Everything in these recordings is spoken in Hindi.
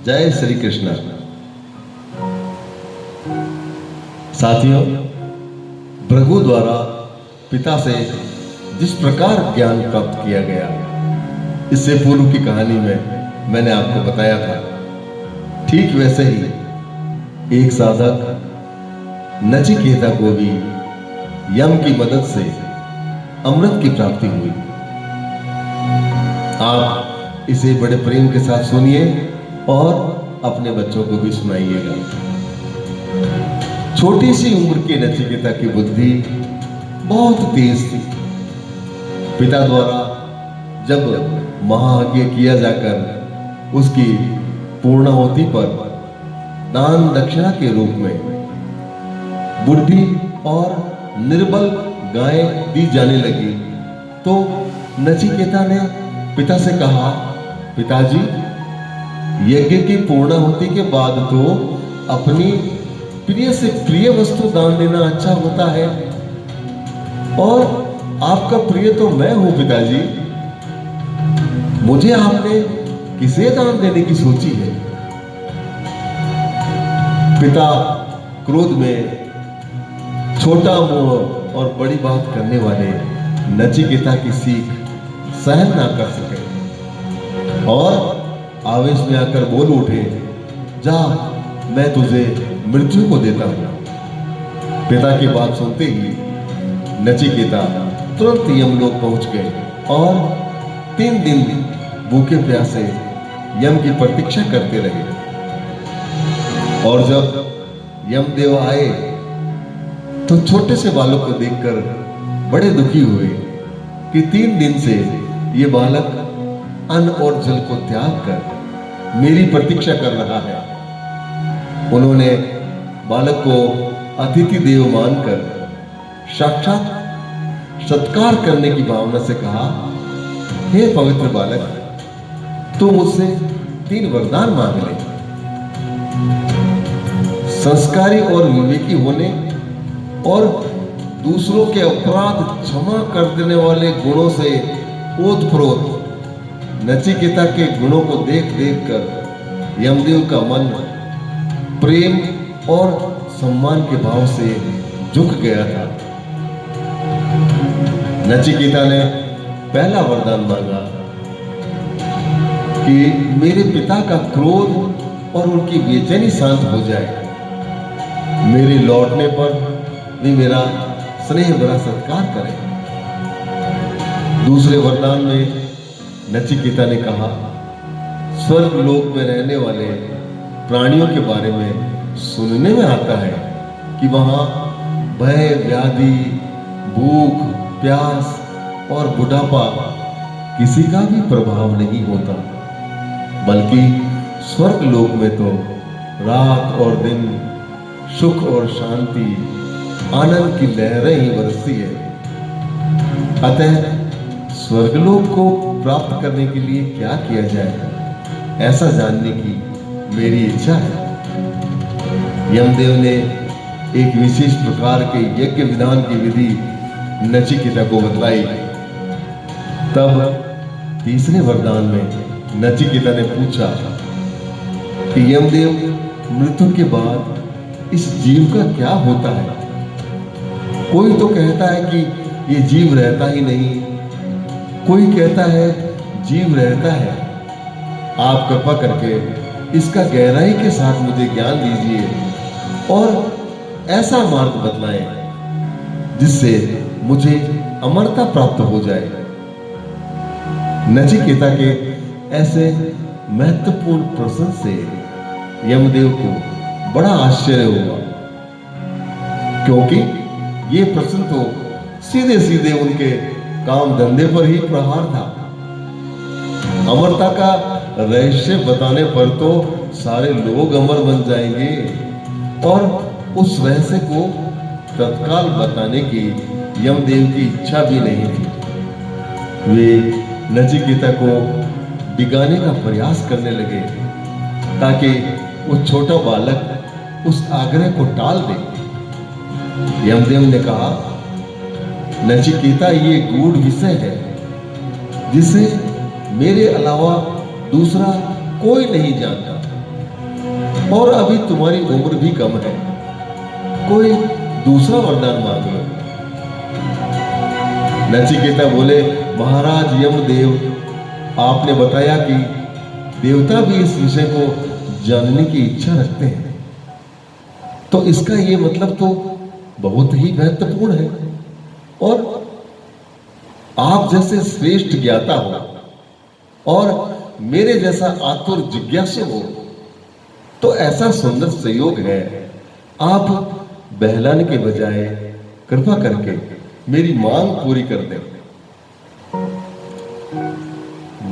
जय श्री कृष्ण। साथियों, भृगु द्वारा पिता से जिस प्रकार ज्ञान प्राप्त किया गया, इससे पूर्व की कहानी में मैंने आपको बताया था, ठीक वैसे ही एक साधक नचिकेता को भी यम की मदद से अमृत की प्राप्ति हुई। आप इसे बड़े प्रेम के साथ सुनिए और अपने बच्चों को भी सुनाइएगा। छोटी सी उम्र के नचिकेता की बुद्धि बहुत तेज थी। पिता द्वारा जब महायज्ञ किया जाकर उसकी पूर्णाहुति पर दान दक्षिणा के रूप में बुढ़ी और निर्बल गायें दी जाने लगी, तो नचिकेता ने पिता से कहा, पिताजी, यज्ञ की पूर्णाहुति के बाद तो अपनी प्रिय से प्रिय वस्तु दान देना अच्छा होता है, और आपका प्रिय तो मैं हूं पिताजी। मुझे आपने किसे दान देने की सोची है? पिता क्रोध में छोटा मुंह और बड़ी बात करने वाले नचिकेता की सीख सहन ना कर सके और आवेश में आकर बोल उठे, जा, मैं तुझे मृत्यु को देता हूं। पिता की बात सुनते ही नचिकेता तुरंत यमलोक पहुंच गए और 3 दिन भूखे प्यासे यम की प्रतीक्षा करते रहे। और जब यमदेव आए तो छोटे से बालक को देखकर बड़े दुखी हुए कि 3 दिन से ये बालक अन्न और जल को त्याग कर मेरी प्रतीक्षा कर रहा है। उन्होंने बालक को अतिथि देव मानकर साक्षात सत्कार करने की भावना से कहा, हे पवित्र बालक, तू मुझसे 3 वरदान मांग ले। संस्कारी और विवेकी होने और दूसरों के अपराध क्षमा कर देने वाले गुणों से ओतप्रोत नचिकेता के गुणों को देख देख कर यमदेव का मन प्रेम और सम्मान के भाव से झुक गया था। नचिकेता ने पहला वरदान मांगा कि मेरे पिता का क्रोध और उनकी बेचैनी शांत हो जाए। मेरे लौटने पर वे मेरा स्नेह भरा सत्कार करें। दूसरे वरदान में नचिकेता ने कहा, स्वर्ग लोक में रहने वाले प्राणियों के बारे में सुनने में आता है कि वहां भय, व्याधि, भूख, प्यास और बुढ़ापा किसी का भी प्रभाव नहीं होता, बल्कि स्वर्ग लोक में तो रात और दिन सुख और शांति, आनंद की लहरें ही बरसती है। अतः स्वर्गलोक को प्राप्त करने के लिए क्या किया जाए, ऐसा जानने की मेरी इच्छा है। यमदेव ने एक विशेष प्रकार के यज्ञ विधान की विधि नचिकेता को बतलाई। तब तीसरे वरदान में नचिकेता ने पूछा कि यमदेव, मृत्यु के बाद इस जीव का क्या होता है? कोई तो कहता है कि ये जीव रहता ही नहीं, कोई कहता है जीव रहता है। आप कृपा करके इसका गहराई के साथ मुझे ज्ञान दीजिए और ऐसा मार्ग बतलाएं जिससे मुझे अमरता प्राप्त हो जाए। नचिकेता के ऐसे महत्वपूर्ण प्रश्न से यमदेव को बड़ा आश्चर्य हुआ, क्योंकि ये प्रश्न तो सीधे सीधे उनके काम धंधे पर ही प्रहार था। अमरता का रहस्य बताने पर तो सारे लोग अमर बन जाएंगे, और उस रहस्य को तत्काल बताने की यमदेव की इच्छा भी नहीं थी। वे नचिकेता को डिगाने का प्रयास करने लगे ताकि वो छोटा बालक उस आग्रह को टाल दे। यमदेव ने कहा, नचिकेता, ये गूढ़ विषय है जिसे मेरे अलावा दूसरा कोई नहीं जानता। और अभी तुम्हारी उम्र भी कम है, कोई दूसरा वरदान मांग लो। नचिकेता बोले, महाराज यमदेव, आपने बताया कि देवता भी इस विषय को जानने की इच्छा रखते हैं, तो इसका ये मतलब तो बहुत ही महत्वपूर्ण है। और आप जैसे श्रेष्ठ ज्ञाता हो और मेरे जैसा आतुर जिज्ञासु हो, तो ऐसा सुंदर संयोग है। आप बहलाने के बजाय कृपा करके मेरी मांग पूरी कर दें।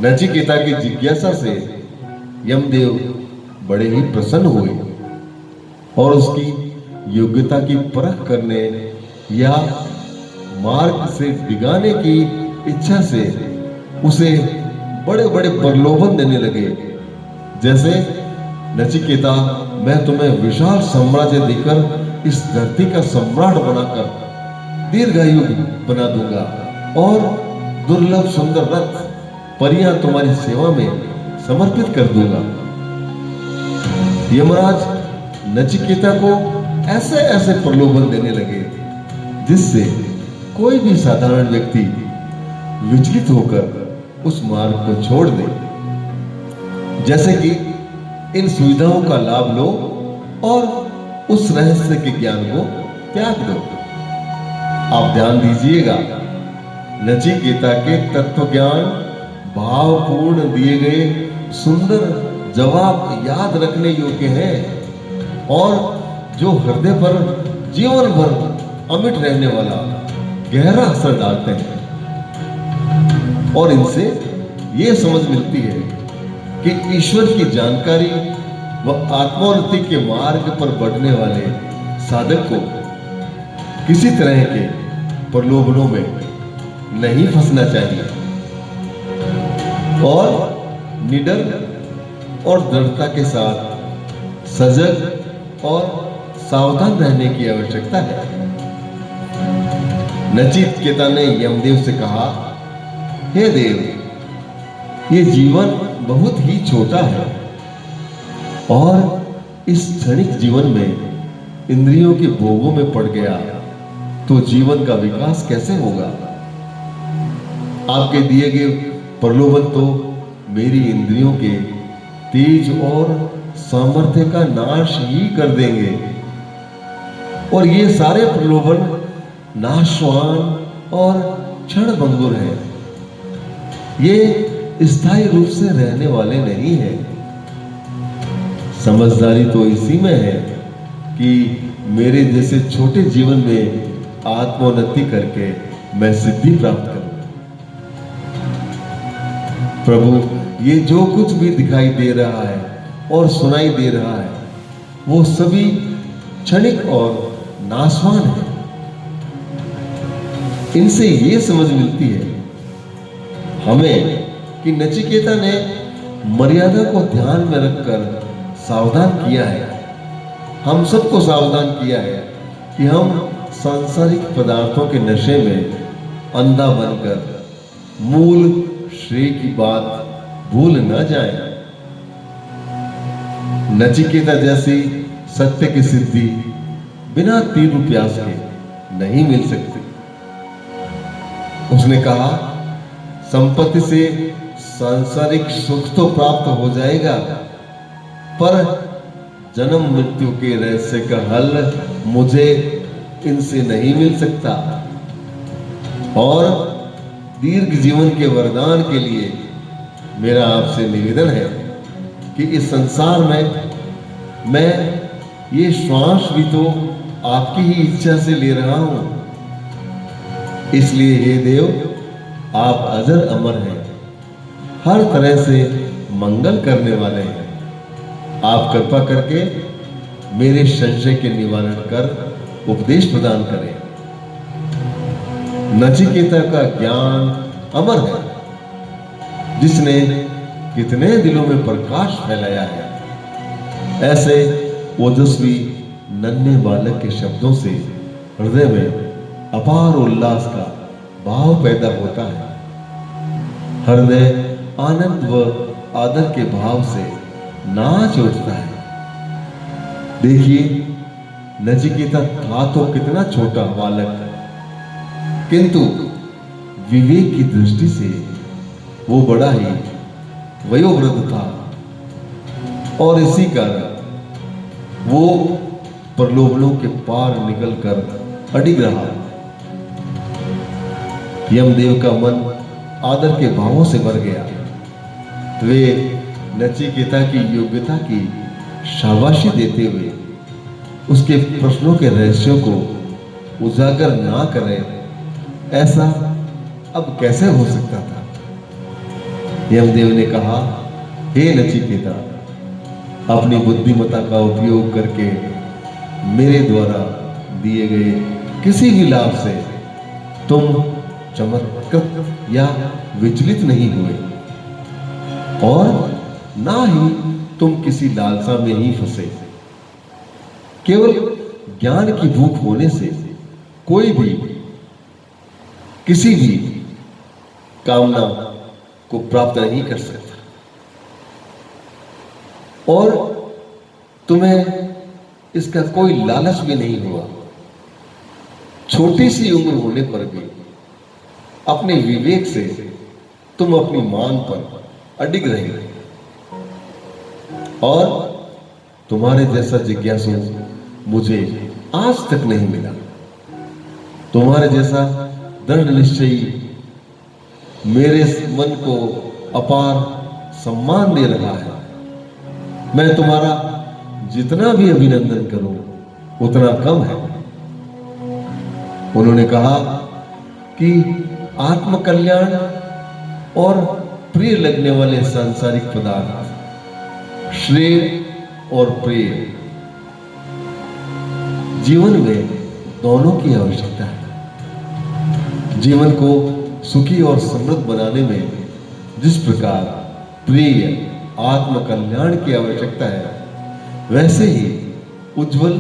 नचिकेता की जिज्ञासा से यमदेव बड़े ही प्रसन्न हुए और उसकी योग्यता की परख करने या मार्ग से डिगाने की इच्छा से उसे बड़े बड़े प्रलोभन देने लगे। जैसे, नचिकेता, मैं तुम्हें विशाल साम्राज्य देकर इस धरती का सम्राट बनाकर दीर्घायु बना दूंगा और दुर्लभ सुंदर रथ परियां तुम्हारी सेवा में समर्पित कर दूंगा। यमराज नचिकेता को ऐसे ऐसे प्रलोभन देने लगे जिससे कोई भी साधारण व्यक्ति विचलित होकर उस मार्ग को छोड़ दे। जैसे कि इन सुविधाओं का लाभ लो और उस रहस्य के ज्ञान को त्याग दो। आप ध्यान दीजिएगा, नचिकेता के तत्व ज्ञान भावपूर्ण दिए गए सुंदर जवाब याद रखने योग्य हैं और जो हृदय पर जीवन भर अमिट रहने वाला गहरा असर डालते हैं। और इनसे ये समझ मिलती है कि ईश्वर की जानकारी व आत्मोन्नति के मार्ग पर बढ़ने वाले साधक को किसी तरह के प्रलोभनों में नहीं फंसना चाहिए और निडर और दृढ़ता के साथ सजग और सावधान रहने की आवश्यकता है। नचिकेता ने यमदेव से कहा, हे देव, ये जीवन बहुत ही छोटा है और इस क्षणिक जीवन में इंद्रियों के भोगों में पड़ गया तो जीवन का विकास कैसे होगा? आपके दिए गए प्रलोभन तो मेरी इंद्रियों के तेज और सामर्थ्य का नाश ही कर देंगे और ये सारे प्रलोभन नाशवान और क्षणभंगुर हैं। ये स्थायी रूप से रहने वाले नहीं हैं। समझदारी तो इसी में है कि मेरे जैसे छोटे जीवन में आत्मोन्नति करके मैं सिद्धि प्राप्त करूं। प्रभु, ये जो कुछ भी दिखाई दे रहा है और सुनाई दे रहा है वो सभी क्षणिक और नाशवान है। इनसे ये समझ मिलती है हमें कि नचिकेता ने मर्यादा को ध्यान में रखकर सावधान किया है, हम सबको सावधान किया है कि हम सांसारिक पदार्थों के नशे में अंधा बनकर मूल श्रेय की बात भूल न जाए। नचिकेता जैसी सत्य की सिद्धि बिना तीव्र प्यास के नहीं मिल सकती। उसने कहा, संपत्ति से सांसारिक सुख तो प्राप्त हो जाएगा, पर जन्म मृत्यु के रहस्य का हल मुझे इनसे नहीं मिल सकता और दीर्घ जीवन के वरदान के लिए मेरा आपसे निवेदन है कि इस संसार में मैं ये श्वास भी तो आपकी ही इच्छा से ले रहा हूं। इसलिए हे देव, आप अजर अमर हैं, हर तरह से मंगल करने वाले हैं। आप कृपा करके मेरे संशय के निवारण कर उपदेश प्रदान करें। नचिकेता का ज्ञान अमर है, जिसने कितने दिलों में प्रकाश फैलाया है। ऐसे ओजस्वी नन्हे बालक के शब्दों से हृदय में अपार उल्लास का भाव पैदा होता है। हृदय आनंद व आदर के भाव से नाच उठता है देखिए, नचिकेता था तो कितना छोटा बालक, किंतु विवेक की दृष्टि से वो बड़ा ही वयोवृद्ध था, और इसी कारण वो प्रलोभनों के पार निकलकर अडिग रहा। यमदेव का मन आदर के भावों से भर गया। वे नचिकेता की योग्यता की शाबाशी देते हुए उसके प्रश्नों के रहस्यों को उजागर ना करें, ऐसा अब कैसे हो सकता था। यमदेव ने कहा, हे नचिकेता, अपनी बुद्धिमत्ता का उपयोग करके मेरे द्वारा दिए गए किसी भी लाभ से तुम चमत्कृत या विचलित नहीं हुए, और ना ही तुम किसी लालसा में ही फंसे। केवल ज्ञान की भूख होने से कोई भी किसी भी कामना को प्राप्त नहीं कर सकता, और तुम्हें इसका कोई लालच भी नहीं हुआ। छोटी सी उम्र होने पर भी अपने विवेक से तुम अपनी मांग पर अडिग रहे, और तुम्हारे जैसा जिज्ञासु मुझे आज तक नहीं मिला। तुम्हारे जैसा दृढ़ निश्चयी मेरे मन को अपार सम्मान दे रहा है। मैं तुम्हारा जितना भी अभिनंदन करूं उतना कम है। उन्होंने कहा कि आत्मकल्याण और प्रिय लगने वाले सांसारिक पदार्थ, श्रेय और प्रिय, जीवन में दोनों की आवश्यकता है। जीवन को सुखी और समृद्ध बनाने में जिस प्रकार प्रिय आत्मकल्याण की आवश्यकता है, वैसे ही उज्जवल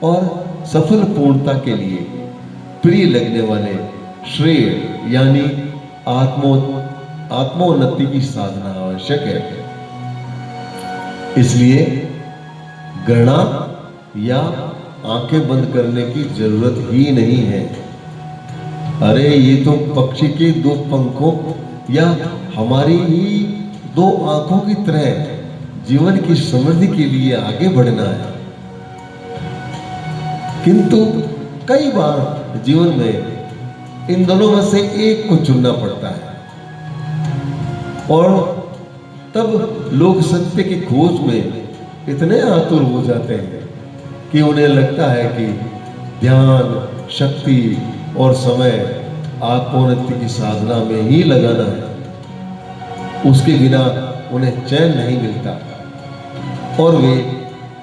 और सफल पूर्णता के लिए प्रिय लगने वाले श्रेय यानी आत्मोन्नति की साधना आवश्यक है। इसलिए गणना या आंखें बंद करने की जरूरत ही नहीं है। अरे ये तो पक्षी के दो पंखों या हमारी ही दो आंखों की तरह जीवन की समृद्धि के लिए आगे बढ़ना है। किंतु कई बार जीवन में इन दोनों में से एक को चुनना पड़ता है, और तब लोग सत्य की खोज में इतने आतुर हो जाते हैं कि उन्हें लगता है कि ध्यान, शक्ति और समय आत्मोन्नति की साधना में ही लगाना है। उसके बिना उन्हें चैन नहीं मिलता और वे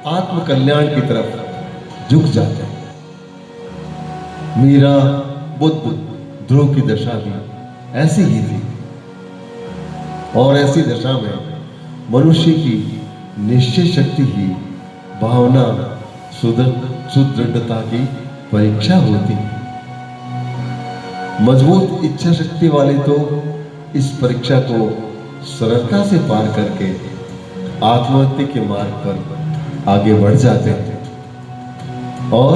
आत्मकल्याण की तरफ झुक जाते हैं। मीरा, बुद्ध, ध्रुव की दशा भी ऐसी ही थी, और ऐसी दशा में मनुष्य की निश्चय शक्ति ही भावना सुदृढ़ता की परीक्षा होती है। मजबूत इच्छा शक्ति वाले तो इस परीक्षा को सरलता से पार करके आत्महत्या के मार्ग पर आगे बढ़ जाते हैं, और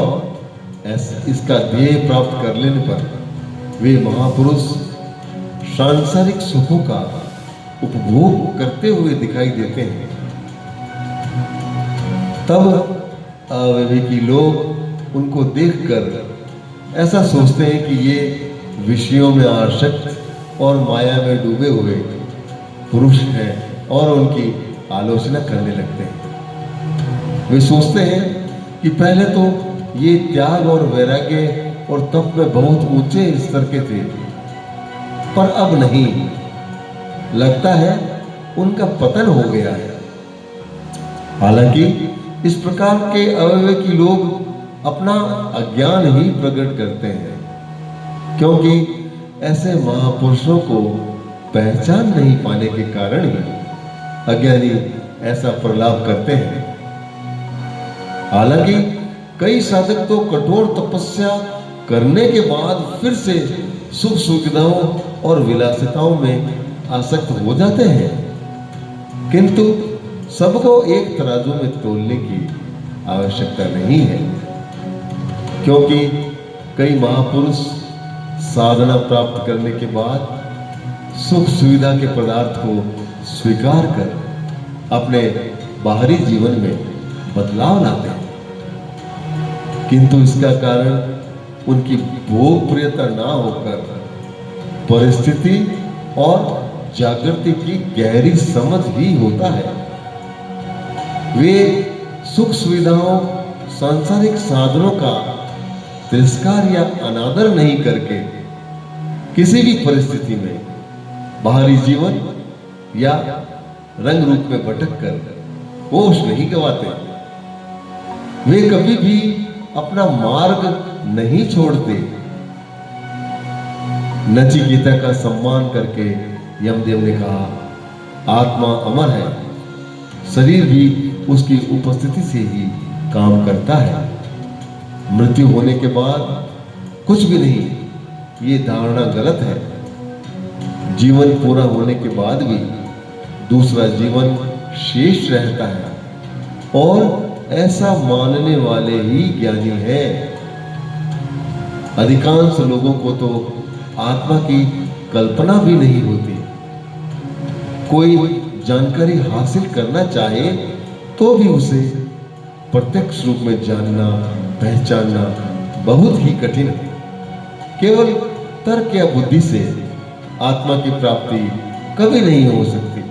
इसका ध्येय प्राप्त कर लेने पर वे महापुरुष सांसारिक सुखों का उपभोग करते हुए दिखाई देते हैं। तब अविवेकी लोग उनको देखकर ऐसा सोचते हैं कि ये विषयों में आसक्त और माया में डूबे हुए पुरुष हैं, और उनकी आलोचना करने लगते हैं। वे सोचते हैं कि पहले तो ये त्याग और वैराग्य और तप में बहुत ऊंचे स्तर के थे, पर अब नहीं, लगता है उनका पतन हो गया है। हालांकि इस प्रकार के अविवेकी लोग अपना अज्ञान ही प्रकट करते हैं, क्योंकि ऐसे महापुरुषों को पहचान नहीं पाने के कारण ही अज्ञानी ऐसा प्रलाप करते हैं। हालांकि कई साधक तो कठोर तपस्या करने के बाद फिर से सुख सुविधाओं और विलासिताओं में आसक्त हो जाते हैं, किंतु सबको एक तराजू में तोलने की आवश्यकता नहीं है, क्योंकि कई महापुरुष साधना प्राप्त करने के बाद सुख सुविधा के पदार्थ को स्वीकार कर अपने बाहरी जीवन में बदलाव लाते हैं, किंतु इसका कारण उनकी भोग प्रियता ना होकर परिस्थिति और जागृति की गहरी समझ ही होता है। वे सुख सुविधाओं, सांसारिक साधनों का तिरस्कार या अनादर नहीं करके किसी भी परिस्थिति में बाहरी जीवन या रंग रूप में भटक कर होश नहीं गंवाते। वे कभी भी अपना मार्ग नहीं छोड़ते। नचिकेता का सम्मान करके यमदेव ने कहा, आत्मा अमर है, शरीर भी उसकी उपस्थिति से ही काम करता है। मृत्यु होने के बाद कुछ भी नहीं, ये धारणा गलत है। जीवन पूरा होने के बाद भी दूसरा जीवन शेष रहता है, और ऐसा मानने वाले ही ज्ञानी है। अधिकांश लोगों को तो आत्मा की कल्पना भी नहीं होती। कोई जानकारी हासिल करना चाहे तो भी उसे प्रत्यक्ष रूप में जानना, पहचानना बहुत ही कठिन है। केवल तर्क या बुद्धि से आत्मा की प्राप्ति कभी नहीं हो सकती।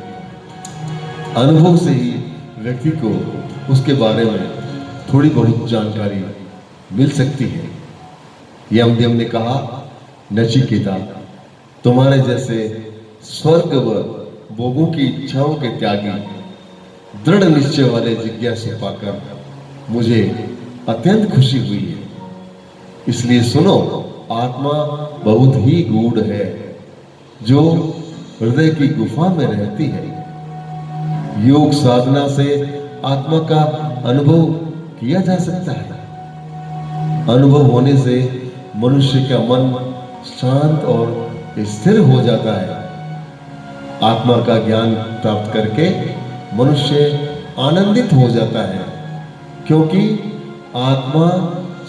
अनुभव से ही व्यक्ति को उसके बारे में थोड़ी बहुत जानकारी मिल सकती है। यमदेव ने कहा, नचिकेता, तुम्हारे जैसे स्वर्ग व भोगों की इच्छाओं के त्यागी, दृढ़ निश्चय वाले जिज्ञासु पाकर मुझे अत्यंत खुशी हुई है। इसलिए सुनो, आत्मा बहुत ही गूढ़ है, जो हृदय की गुफा में रहती है। योग साधना से आत्मा का अनुभव किया जा सकता है। अनुभव होने से मनुष्य का मन शांत और स्थिर हो जाता है। आत्मा का ज्ञान प्राप्त करके मनुष्य आनंदित हो जाता है, क्योंकि आत्मा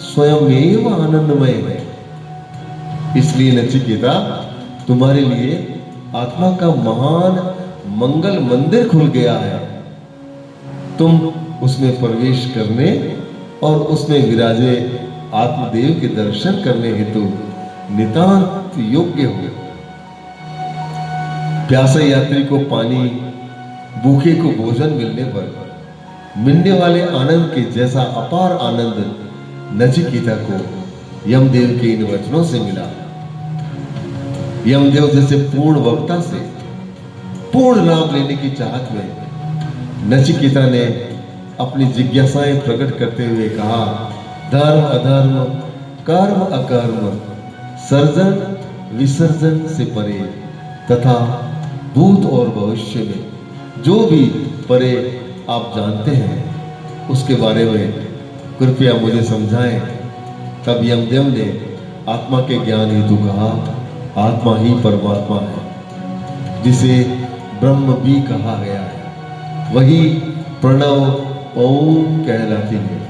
स्वयं आनंदमय है। इसलिए नचिकेता, तुम्हारे लिए आत्मा का महान मंगल मंदिर खुल गया है। तुम उसमें प्रवेश करने और उसमें विराजे आत्मदेव के दर्शन करने हेतु नितांत योग्य हो। प्यासे यात्री को पानी, भूखे को भोजन मिलने पर मिलने वाले आनंद के जैसा अपार आनंद नचिकेता को यमदेव के इन वचनों से मिला। यमदेव जैसे पूर्ण वक्ता से पूर्ण लाभ लेने की चाहत में नचिकेता ने अपनी जिज्ञासाएं प्रकट करते हुए कहा, धर्म अधर्म, कर्म अकर्म, सर्जन विसर्जन से परे तथा भूत और भविष्य में जो भी परे आप जानते हैं, उसके बारे में कृपया मुझे समझाएं। तब यमदेव ने आत्मा के ज्ञान हेतु कहा, आत्मा ही परमात्मा है, जिसे ब्रह्म भी कहा गया है। वही प्रणव ओम कहलाती है।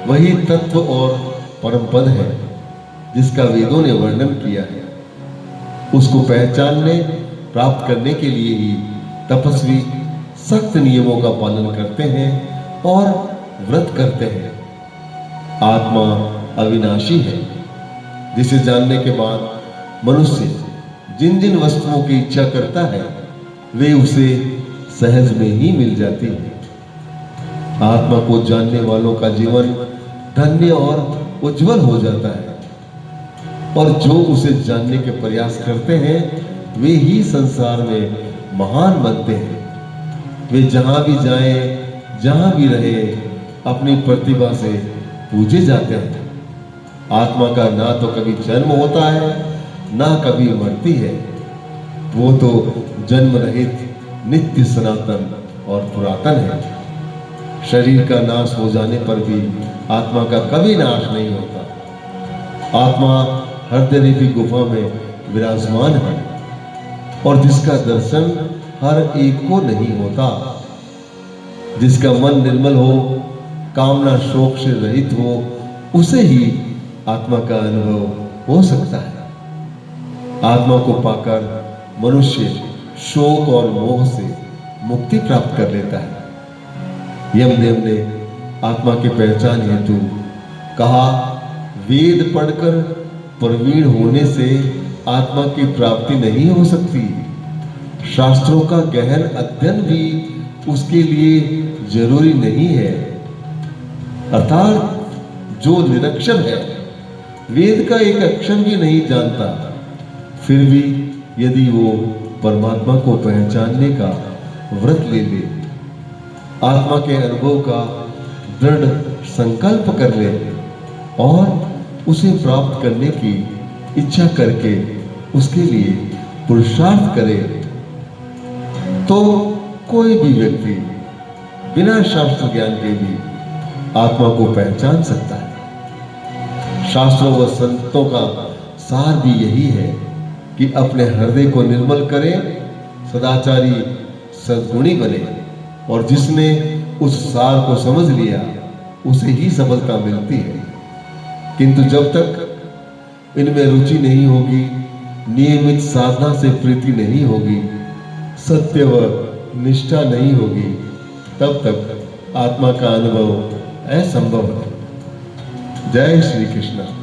वही तत्व और परम पद है, जिसका वेदों ने वर्णन किया है। उसको पहचानने, प्राप्त करने के लिए ही तपस्वी सख्त नियमों का पालन करते हैं और व्रत करते हैं। आत्मा अविनाशी है, जिसे जानने के बाद मनुष्य जिन जिन वस्तुओं की इच्छा करता है, वे उसे सहज में ही मिल जाती है। आत्मा को जानने वालों का जीवन धन्य और उज्जवल हो जाता है, और जो उसे जानने के प्रयास करते हैं, वे ही संसार में महान बनते हैं। वे जहां भी जाएं, जहां भी रहे, अपनी प्रतिभा से पूजे जाते हैं। आत्मा का ना तो कभी जन्म होता है, ना कभी मरती है। वो तो जन्म रहित, नित्य सनातन और पुरातन है। शरीर का नाश हो जाने पर भी आत्मा का कभी नाश नहीं होता। आत्मा हृदय रूपी गुफा में विराजमान है, और जिसका दर्शन हर एक को नहीं होता। जिसका मन निर्मल हो, कामना शोक से रहित हो, उसे ही आत्मा का अनुभव हो सकता है। आत्मा को पाकर मनुष्य शोक और मोह से मुक्ति प्राप्त कर लेता है। यमदेव ने आत्मा की पहचान हेतु कहा, वेद पढ़कर प्रवीण होने से आत्मा की प्राप्ति नहीं हो सकती। शास्त्रों का गहन अध्ययन भी उसके लिए जरूरी नहीं है। अर्थात जो निरक्षर है, वेद का एक अक्षर भी नहीं जानता, फिर भी यदि वो परमात्मा को पहचानने का व्रत ले ले, आत्मा के अनुभव का दृढ़ संकल्प कर ले और उसे प्राप्त करने की इच्छा करके उसके लिए पुरुषार्थ करे, तो कोई भी व्यक्ति बिना शास्त्र ज्ञान के भी आत्मा को पहचान सकता है। शास्त्रों व संतों का सार भी यही है कि अपने हृदय को निर्मल करें, सदाचारी सद्गुणी बने, और जिसने उस सार को समझ लिया उसे ही सफलता मिलती है। किंतु जब तक इनमें रुचि नहीं होगी, नियमित साधना से प्रीति नहीं होगी, सत्य व निष्ठा नहीं होगी, तब तक आत्मा का अनुभव असंभव है। जय श्री कृष्ण।